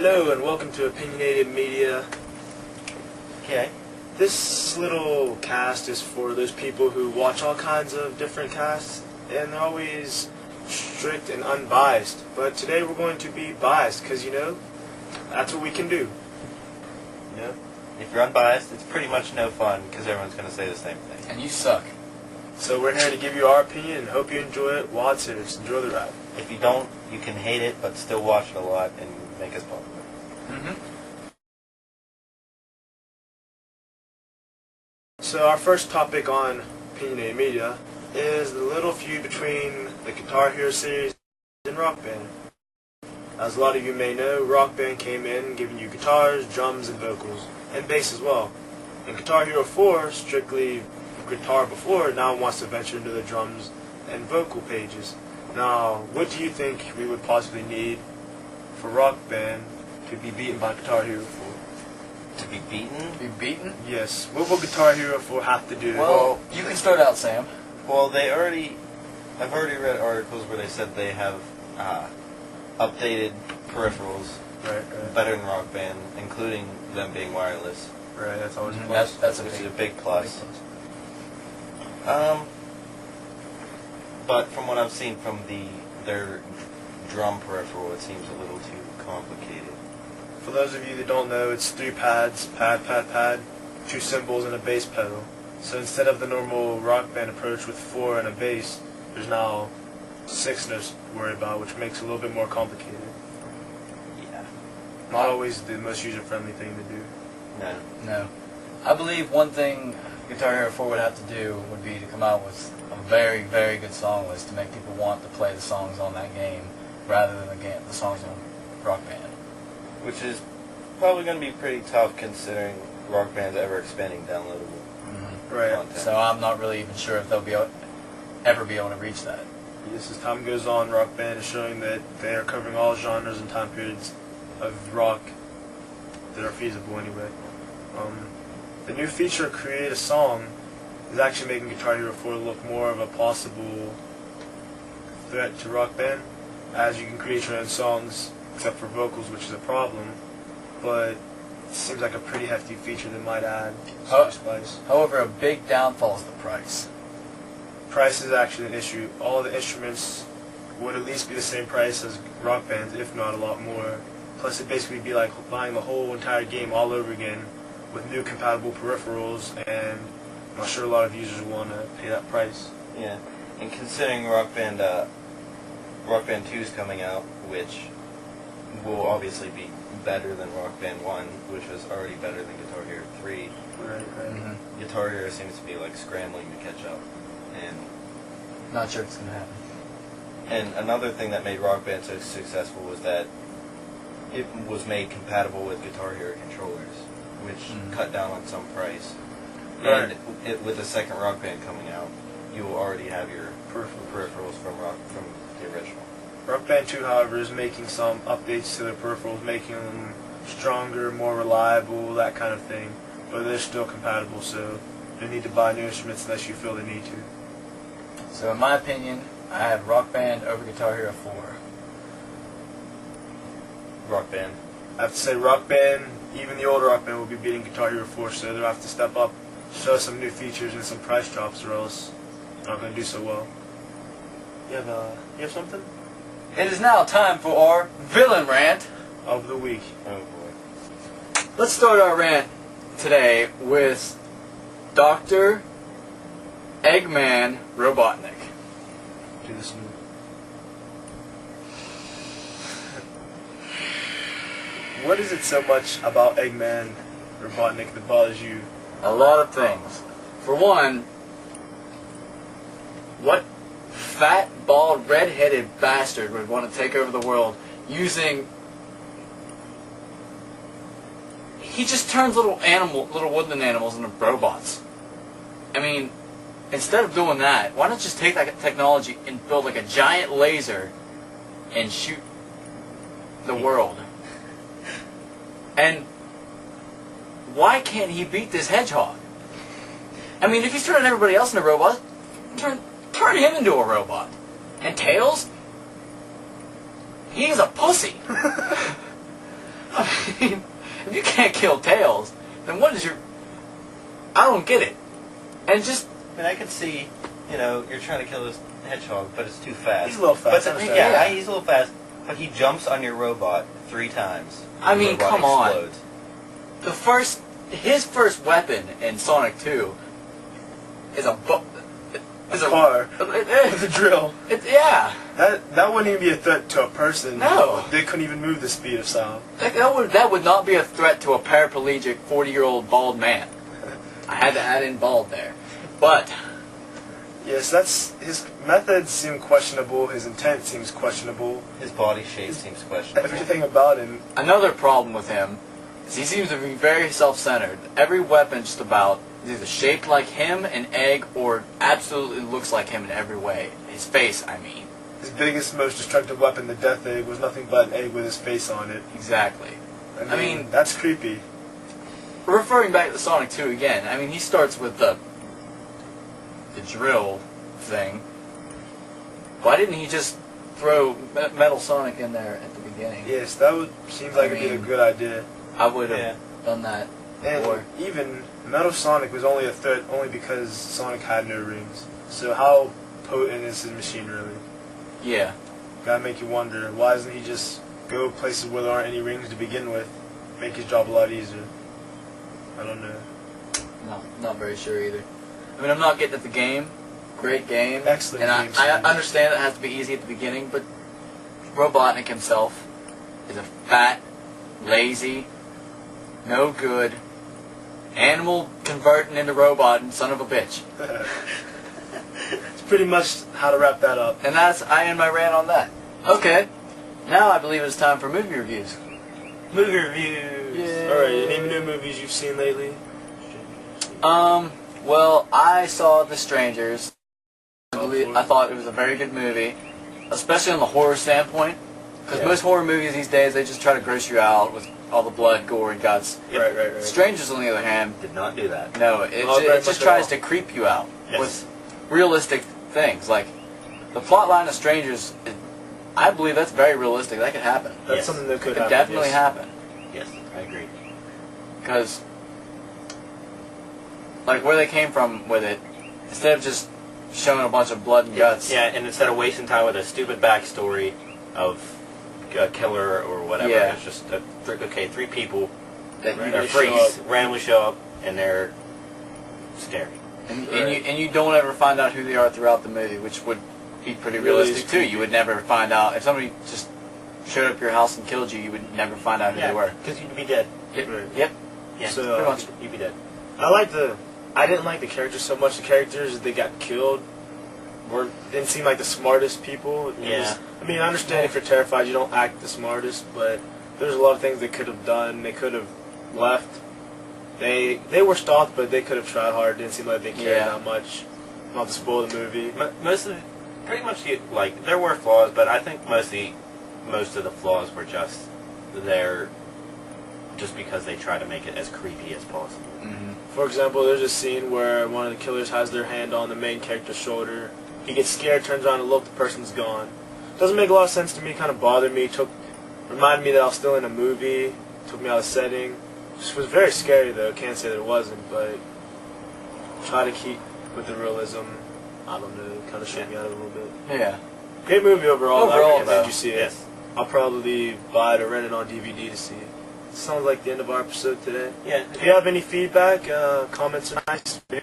Hello and welcome to Opinionated Media. Okay. This little cast is for those people who watch all kinds of different casts and they're always strict and unbiased. But today we're going to be biased because, that's what we can do. Yeah. If you're unbiased, it's pretty much no fun because everyone's going to say the same thing. And you suck. So we're here to give you our opinion and hope you enjoy it while it's here. So enjoy the ride. If you don't, you can hate it but still watch it a lot and make us popular. So our first topic on Opinionated Media is the little feud between the Guitar Hero series and Rock Band. As a lot of you may know, Rock Band came in giving you guitars, drums, and vocals, and bass as well. And Guitar Hero 4, strictly guitar before, now wants to venture into the drums and vocal pages. Now, what do you think we would possibly need for Rock Band to be beaten by Guitar Hero 4? To be beaten? Be beaten? Yes. What will Guitar Hero 4 have to do? Well, you can start out, Sam. Well, I've already read articles where they said they have updated peripherals better than Rock Band, including them being wireless. Right, that's always a plus. That's which is a big plus. But from what I've seen from their drum peripheral, it seems a little too complicated. For those of you that don't know, it's 3 pads, pad, 2 cymbals, and a bass pedal. So instead of the normal Rock Band approach with 4 and a bass, there's now 6 notes to worry about, which makes it a little bit more complicated. Yeah. Not always the most user-friendly thing to do. No. I believe one thing Guitar Hero 4 would have to do would be to come out with a very, very good song list to make people want to play the songs on that game rather than the songs on Rock Band. Which is probably going to be pretty tough considering Rock Band's ever-expanding downloadable content. So I'm not really even sure if they'll ever be able to reach that. Yes, as time goes on, Rock Band is showing that they are covering all genres and time periods of rock that are feasible anyway. The new feature, Create a Song, is actually making Guitar Hero 4 look more of a possible threat to Rock Band, as you can create your own songs, except for vocals, which is a problem, but it seems like a pretty hefty feature that might add some spice. However, a big downfall is the price. Price is actually an issue. All the instruments would at least be the same price as Rock Band's, if not a lot more. Plus, it'd basically be like buying the whole entire game all over again with new compatible peripherals, and I'm not sure a lot of users want to pay that price. Yeah, and considering Rock Band 2 is coming out, which will obviously be better than Rock Band 1, which was already better than Guitar Hero 3. Right. Guitar Hero seems to be like scrambling to catch up, and Not sure it's going to happen. And another thing that made Rock Band so successful was that it was made compatible with Guitar Hero controllers, which cut down on some price. Right. And with the second Rock Band coming out, you will already have your peripherals from the original. Rock Band 2, however, is making some updates to their peripherals, making them stronger, more reliable, that kind of thing. But they're still compatible, so you don't need to buy new instruments unless you feel the need to. So in my opinion, I have Rock Band over Guitar Hero 4. Rock Band. I have to say Rock Band, even the older Rock Band, will be beating Guitar Hero 4, so they'll have to step up, show some new features and some price drops, or else they're not going to do so well. You have something? It is now time for our villain rant of the week. Oh boy. Let's start our rant today with Dr. Eggman Robotnik. Do this new. What is it so much about Eggman Robotnik that bothers you? A lot of things. For one, what fat, bald, red-headed bastard would want to take over the world using... He just turns little woodland animals into robots. I mean, instead of doing that, why not just take that technology and build like a giant laser and shoot the world? And why can't he beat this hedgehog? I mean, if he's turning everybody else into robots, turn him into a robot. And Tails? He's a pussy. I mean, if you can't kill Tails, then what is your... I don't get it. And just... I mean, I could see, you're trying to kill this hedgehog, but it's too fast. He's a little fast. But he's a little fast, but he jumps on your robot 3 times. I mean, come on. Explodes. His first weapon in Sonic 2 is a car with a drill. Yeah. That wouldn't even be a threat to a person. No. They couldn't even move the speed of sound. That would not be a threat to a paraplegic 40-year-old bald man. I had to add in bald there. But... Yes, his methods seem questionable, his intent seems questionable. His body shape seems questionable. Everything about him. Another problem with him is he seems to be very self-centered. Every weapon just about is either shaped like him, an egg, or absolutely looks like him in every way. His face, I mean. His biggest, most destructive weapon, the Death Egg, was nothing but an egg with his face on it. Exactly. I mean that's creepy. Referring back to Sonic 2 again, I mean, he starts with the drill thing. Why didn't he just throw Metal Sonic in there at the beginning? Yes, that seems like it'd be a good idea. I would have done that. And even Metal Sonic was only a threat only because Sonic had no rings. So how potent is his machine really? Yeah. Gotta make you wonder, why doesn't he just go places where there aren't any rings to begin with? Make his job a lot easier. I don't know. No, not very sure either. I mean, I'm not getting at the game. Great game. Excellent and game. I understand it has to be easy at the beginning, but Robotnik himself is a fat, lazy, no good, animal converting into robot and son of a bitch. It's pretty much how to wrap that up. And I end my rant on that. Okay. Now I believe it's time for movie reviews. Movie reviews. Yay. Alright, any new movies you've seen lately? Well, I saw The Strangers. I thought it was a very good movie, especially on the horror standpoint. Because most horror movies these days, they just try to gross you out with all the blood, gore, and guts. Right. Strangers, on the other hand, Did not do that. no, it just tries to creep you out with realistic things. Like, the plot line of Strangers, I believe that's very realistic. That could happen. That's something that could It happen. definitely happen. Yes, I agree. Because, like, where they came from with it, instead of just showing a bunch of blood and guts. Yeah, and instead of wasting time with a stupid backstory of a killer or whatever, it's just, 3 people that that randomly show up, and they're scary. And you don't ever find out who they are throughout the movie, which would be pretty realistic too. You would never find out if somebody just showed up at your house and killed you. You would never find out who they were. Because you'd be dead. Yep. Yeah, So, pretty much. You'd be dead. I didn't like the characters so much. The characters that got killed didn't seem like the smartest people. I mean, I understand if you're terrified, you don't act the smartest, but there's a lot of things they could have done. They could have left. They were stalked, but they could have tried hard. It didn't seem like they cared that much. Not to spoil the movie. Pretty much, there were flaws, but I think most of the flaws were just there just because they try to make it as creepy as possible. Mm-hmm. For example, there's a scene where one of the killers has their hand on the main character's shoulder. He gets scared, turns around and look, the person's gone. Doesn't make a lot of sense to me, kind of bothered me, reminded me that I was still in a movie, took me out of the setting. It was very scary though, can't say that it wasn't, but try to keep with the realism. I don't know, kind of shook me out a little bit. Yeah. Great movie overall. Overall, I recommend you see it. Yes. I'll probably buy it or rent it on DVD to see it. Sounds like the end of our episode today. Yeah. If you have any feedback, comments are nice.